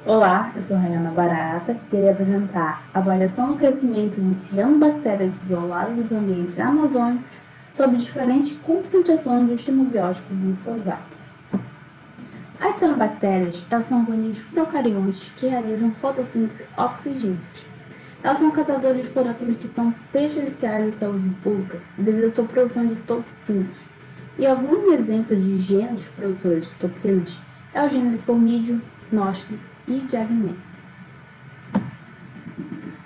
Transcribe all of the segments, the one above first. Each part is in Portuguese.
Olá, eu sou Rayana Barata e irei apresentar a avaliação do crescimento de cianobactérias isoladas dos ambientes amazônicos sob diferentes concentrações do xenobiótico glifosato. As cianobactérias são organismos procariontes que realizam fotossíntese oxigênica. Elas são causadoras de fluorescência que são prejudiciais à saúde pública devido à sua produção de toxinas. E alguns exemplos de gêneros produtores de toxinas é o gênero Formídio, Noschle e Diagnema.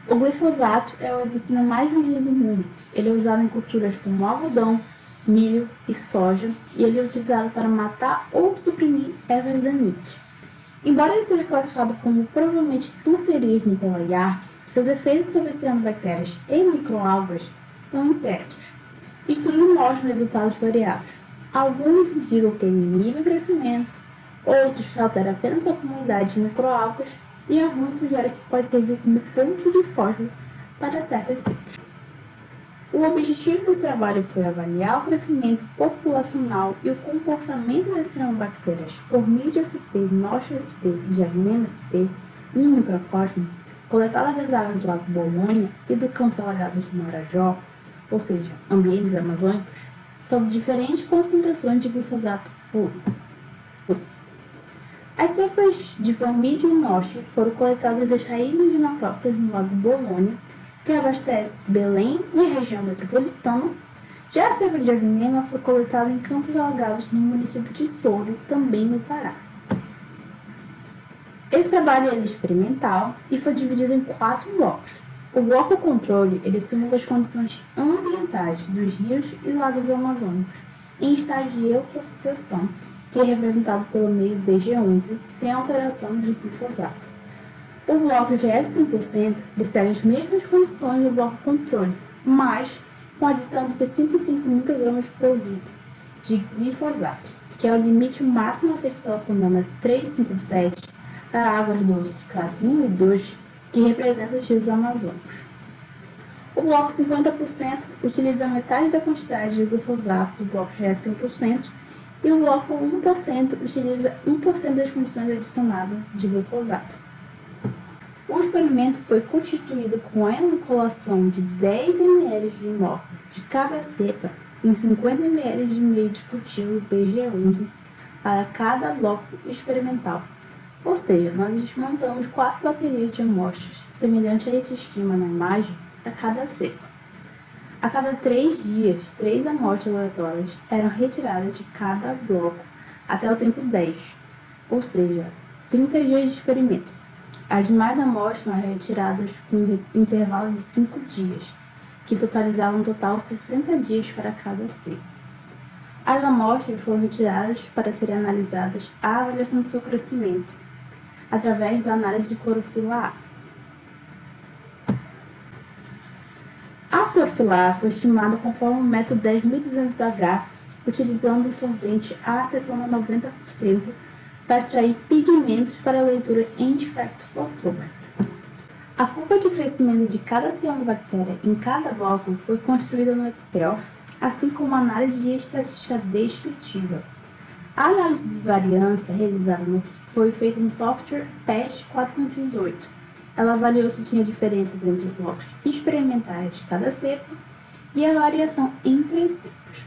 O glifosato é o herbicida mais vendido do mundo. Ele é usado em culturas como algodão, milho e soja, e ele é utilizado para matar ou suprimir ervas daninhas. Embora ele seja classificado como provavelmente cancerígeno pela IARC, seus efeitos sobre cianobactérias e microalgas são incertos. Estudos mostram resultados variados. Alguns indicam que ele inibe o crescimento, outros que altera apenas a comunidade de microalgas e alguns sugerem que pode servir como fonte de fósforo para certas cepas. O objetivo desse trabalho foi avaliar o crescimento populacional e o comportamento das cianobactérias Formídio sp, Noschle sp e Diagnema sp em microcosmo, coletadas das águas do Lago Bolônia e do Campos Alagados de Marajó, ou seja, ambientes amazônicos, sob diferentes concentrações de glifosato puro. As cepas de Formídio e Noschle foram coletadas das raízes de macrófitas no Lago Bolônia, que abastece Belém e a região metropolitana. Já a cepa de Diagnema foi coletada em Campos Alagados, no município de Souro, também no Pará. Esse trabalho é experimental e foi dividido em 4 blocos. O bloco controle ele simula as condições ambientais dos rios e lagos amazônicos em estágio de eutrofização, que é representado pelo meio BG11, sem alteração de glifosato. O bloco GF 100% segue as mesmas condições do bloco controle, mas com adição de 65 microgramas por litro de glifosato, que é o limite máximo aceito pela conama 357 para águas doces de classe 1 e 2, que representam os rios amazônicos. O bloco 50% utiliza metade da quantidade de glifosato do bloco GF 100%, e o bloco 1% utiliza 1% das condições adicionadas de glifosato. O experimento foi constituído com a inoculação de 10 ml de inóculo de cada cepa em 50 ml de meio de cultivo PG11 para cada bloco experimental. Ou seja, nós desmontamos 4 baterias de amostras, semelhante a esse esquema na imagem, para cada cepa. A cada 3 dias, 3 amostras aleatórias eram retiradas de cada bloco até o tempo 10, ou seja, 30 dias de experimento. As demais amostras eram retiradas com um intervalo de 5 dias, que totalizavam um total de 60 dias para cada cepa. As amostras foram retiradas para serem analisadas a avaliação do seu crescimento, através da análise de clorofila A. A clorofila A foi estimada conforme o método 10.200H, utilizando o solvente acetona 90% para extrair pigmentos para a leitura em espectrofotômetro. A curva de crescimento de cada cianobactéria em cada bloco foi construída no Excel, assim como a análise de estatística descritiva. A análise de variância realizada foi feita no software PEST 4.18. Ela avaliou se tinha diferenças entre os blocos experimentais de cada cepa e a variação entre as cepas.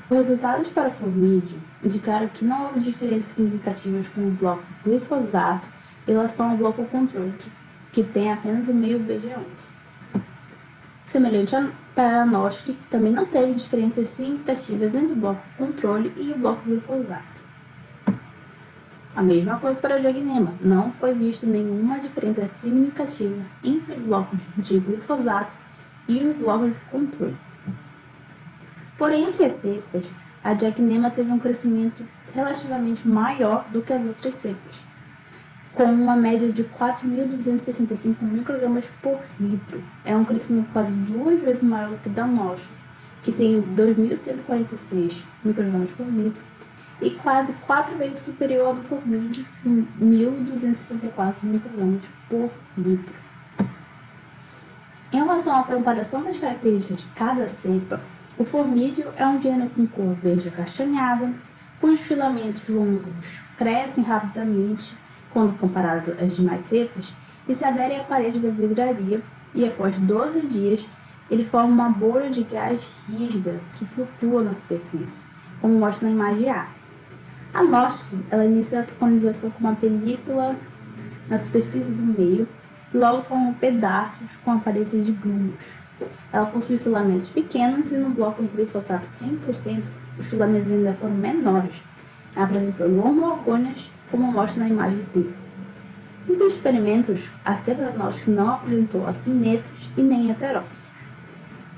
Os resultados para Formídio indicaram que não houve diferenças significativas com o bloco glifosato em relação ao bloco controle, que tem apenas o meio BG11. Semelhante para a Noschle, que também não teve diferenças significativas entre o bloco controle e o bloco glifosato. A mesma coisa para o Diagnema, não foi vista nenhuma diferença significativa entre os blocos de glifosato e os blocos de controle. Porém, entre as cepas, a Diagnema teve um crescimento relativamente maior do que as outras cepas, com uma média de 4.265 microgramas por litro. É um crescimento quase 2 vezes maior do que da Noschle, que tem 2.146 microgramas por litro, e quase 4 vezes superior ao do Formídio, com 1.264 microgramas por litro. Em relação à comparação das características de cada cepa, o Formídio é um gênero com cor verde acastanhada, cujos filamentos longos crescem rapidamente, quando comparadas às demais cepas, e se aderem a paredes da vidraria e, após 12 dias, ele forma uma bolha de gás rígida que flutua na superfície, como mostra na imagem A. A Noschle, ela inicia a colonização com uma película na superfície do meio e logo forma pedaços com aparência de grumos. Ela possui filamentos pequenos e no bloco de glifosato 100%, os filamentos ainda foram menores, apresentando hormônios, como mostra na imagem D. Em seus experimentos, a cepa da Noschle não apresentou acinetos e nem heterócitos.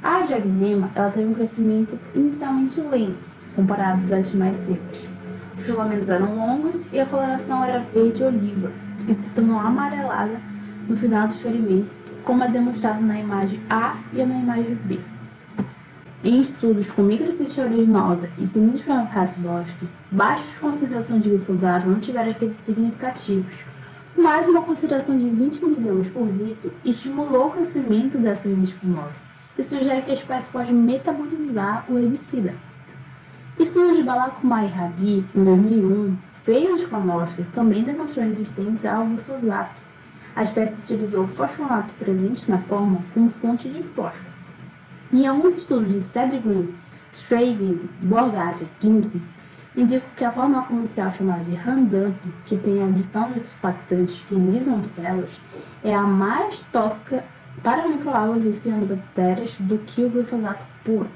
A Diagnema ela teve um crescimento inicialmente lento, comparados às demais cepas. Os filamentos eram longos e a coloração era verde-oliva, que se tornou amarelada no final do experimento, como é demonstrado na imagem A e na imagem B. Em estudos com microcystis aeruginosa e sinistra Haas-Blosky, baixas concentrações de glifosato não tiveram efeitos significativos, mas uma concentração de 20 mg por litro estimulou o crescimento dessa espumosa e sugere que a espécie pode metabolizar o herbicida. Estudos de Balakumar e Ravi, em 2001, feitos com a Noschle, também demonstrou resistência ao glifosato. A espécie utilizou o fosfonato presente na forma como fonte de fósforo. Em alguns estudos de Sedgwick, Stragan, Borgata e Kinsey, indicam que a fórmula comercial chamada de Randan, que tem a adição de surfactantes que lisam células, é a mais tóxica para microalgas e cianobactérias do que o glifosato puro.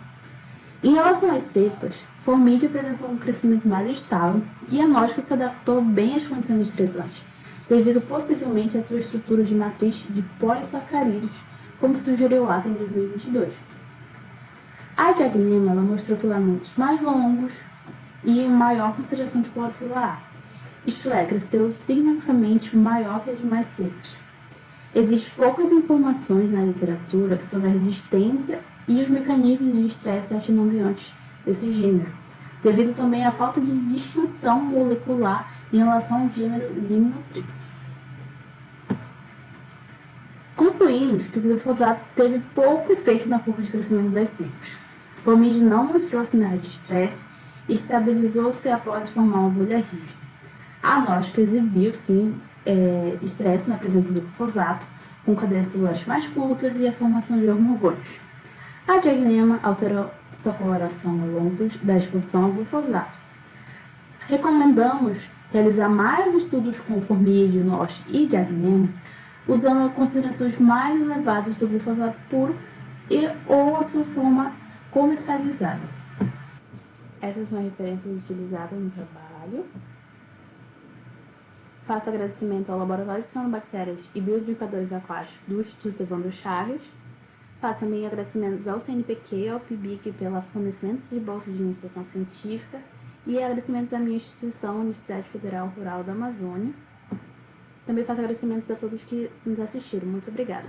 Em relação às cepas, Formide apresentou um crescimento mais estável e a Noschle se adaptou bem às condições estressantes, devido possivelmente à sua estrutura de matriz de polissacarídeos, como sugeriu o ato em 2022. A Diagnema mostrou filamentos mais longos e maior concentração de clorofila A, isto é, cresceu significativamente maior que as demais cepas. Existem poucas informações na literatura sobre a resistência e os mecanismos de estresse atenuantes desse gênero, devido também à falta de distinção molecular em relação ao gênero Limnotrix. Concluímos que o glifosato teve pouco efeito na curva de crescimento das cepas. Formide não mostrou sinais de estresse e estabilizou-se após formar uma bolha rígida. A Noschle exibiu, sim, estresse na presença do glifosato, com cadeias celulares mais curtas e a formação de hormônios. A Diagnema alterou sua coloração ao longo da exposição ao glifosato. Recomendamos realizar mais estudos com Formide, Noschle e Diagnema, usando concentrações mais elevadas do glifosato puro ou a sua forma comercializada. Essas são referências utilizadas no trabalho. Faço agradecimento ao Laboratório de Cianobactérias e Bioindicadores Aquáticos do Instituto Evandro Chagas. Faço também agradecimentos ao CNPq e ao PIBIC pelo fornecimento de bolsas de iniciação científica e agradecimentos à minha instituição, Universidade Federal Rural da Amazônia. Também faço agradecimentos a todos que nos assistiram. Muito obrigada.